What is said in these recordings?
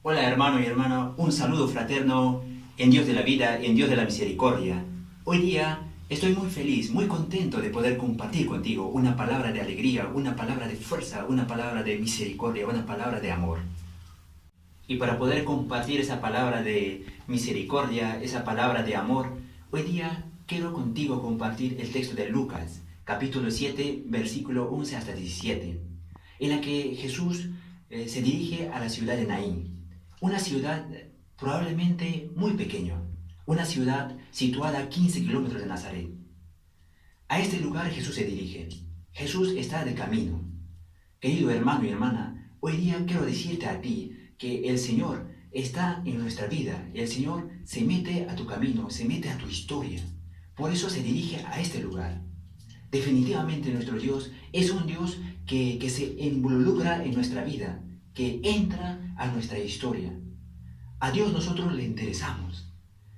Hola hermano y hermana, un saludo fraterno en Dios de la vida y en Dios de la misericordia. Hoy día estoy muy feliz, muy contento de poder compartir contigo una palabra de alegría, una palabra de fuerza, una palabra de misericordia, una palabra de amor. Y para poder compartir esa palabra de misericordia, esa palabra de amor, hoy día quiero contigo compartir el texto de Lucas, capítulo 7, versículo 11 hasta 17, en la que Jesús se dirige a la ciudad de Naín, una ciudad probablemente muy pequeña, una ciudad situada a 15 kilómetros de Nazaret. A este lugar Jesús se dirige. Jesús está de camino. Querido hermano y hermana, hoy día quiero decirte a ti que el Señor está en nuestra vida. El Señor se mete a tu camino, se mete a tu historia. Por eso se dirige a este lugar. Definitivamente nuestro Dios es un Dios que se involucra en nuestra vida, que entra a nuestra historia. A Dios nosotros le interesamos.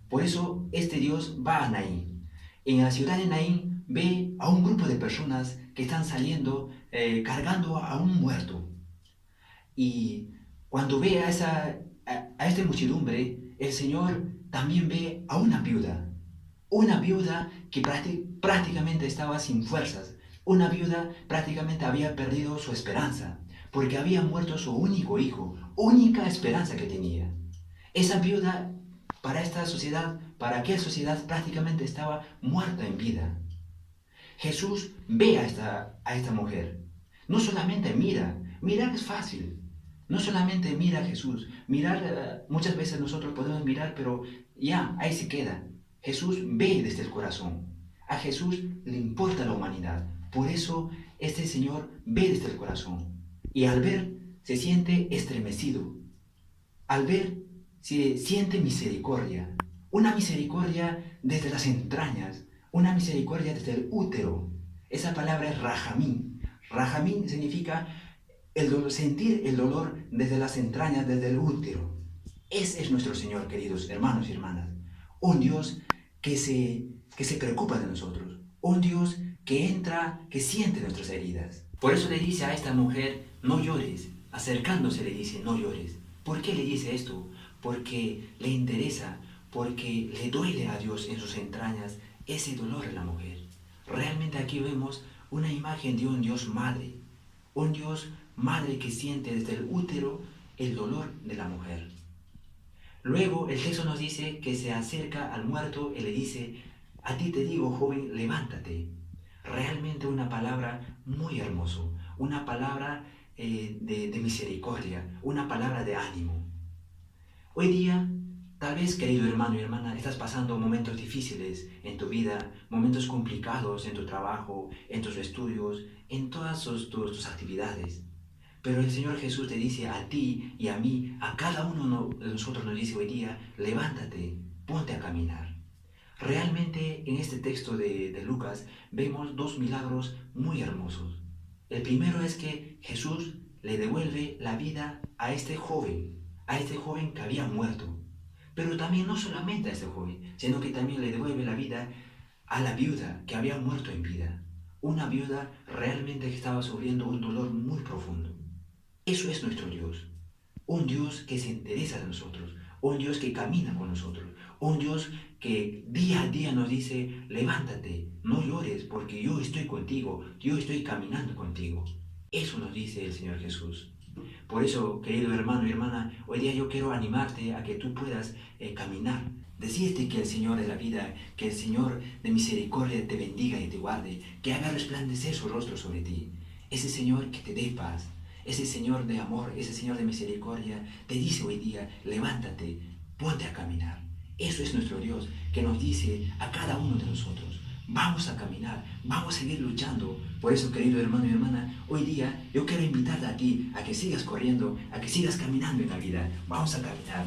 Por eso este Dios va a Naín. En la ciudad de Naín ve a un grupo de personas que están saliendo cargando a un muerto. Y cuando ve a esta muchedumbre, el Señor también ve a una viuda que prácticamente estaba sin fuerzas, una viuda prácticamente había perdido su esperanza, porque había muerto su único hijo, única esperanza que tenía. Esa viuda para esta sociedad, para aquella sociedad prácticamente estaba muerta en vida. Jesús ve a esta mujer. No solamente mirar es fácil. No solamente mira a Jesús. Mirar, muchas veces nosotros podemos mirar, pero ya, ahí se queda. Jesús ve desde el corazón. A Jesús le importa la humanidad. Por eso este Señor ve desde el corazón. Y al ver, se siente estremecido. Al ver, se siente misericordia. Una misericordia desde las entrañas. Una misericordia desde el útero. Esa palabra es rajamín. Rajamín significa sentir el dolor desde las entrañas, desde el útero. Ese es nuestro Señor, queridos hermanos y hermanas. Un Dios que se preocupa de nosotros. Un Dios que entra, que siente nuestras heridas. Por eso le dice a esta mujer, no llores. Acercándose le dice, no llores. ¿Por qué le dice esto? Porque le interesa, porque le duele a Dios en sus entrañas ese dolor de la mujer. Realmente aquí vemos una imagen de un Dios madre. Un Dios madre que siente desde el útero el dolor de la mujer. Luego el texto nos dice que se acerca al muerto y le dice, a ti te digo, joven, levántate. Realmente una palabra muy hermosa, una palabra de misericordia, una palabra de ánimo. Hoy día, tal vez, querido hermano y hermana, estás pasando momentos difíciles en tu vida, momentos complicados en tu trabajo, en tus estudios, en todas tus actividades. Pero el Señor Jesús te dice a ti y a mí, a cada uno de nosotros nos dice hoy día, levántate, ponte a caminar. Realmente en este texto de Lucas vemos dos milagros muy hermosos. El primero es que Jesús le devuelve la vida a este joven que había muerto. Pero también no solamente a este joven, sino que también le devuelve la vida a la viuda que había muerto en vida. Una viuda realmente que estaba sufriendo un dolor muy profundo. Eso es nuestro Dios. Un Dios que se interesa de nosotros. Un Dios que camina con nosotros. Un Dios que día a día nos dice, levántate, no llores porque yo estoy contigo, yo estoy caminando contigo. Eso nos dice el Señor Jesús. Por eso, querido hermano y hermana, hoy día yo quiero animarte a que tú puedas caminar. Decirte que el Señor de la vida, que el Señor de misericordia te bendiga y te guarde, que haga resplandecer su rostro sobre ti. Ese Señor que te dé paz, ese Señor de amor, ese Señor de misericordia, te dice hoy día, levántate, ponte a caminar. Eso es nuestro Dios, que nos dice a cada uno de nosotros, vamos a caminar, vamos a seguir luchando. Por eso, querido hermano y hermana, hoy día yo quiero invitarte a ti a que sigas corriendo, a que sigas caminando en la vida. Vamos a caminar.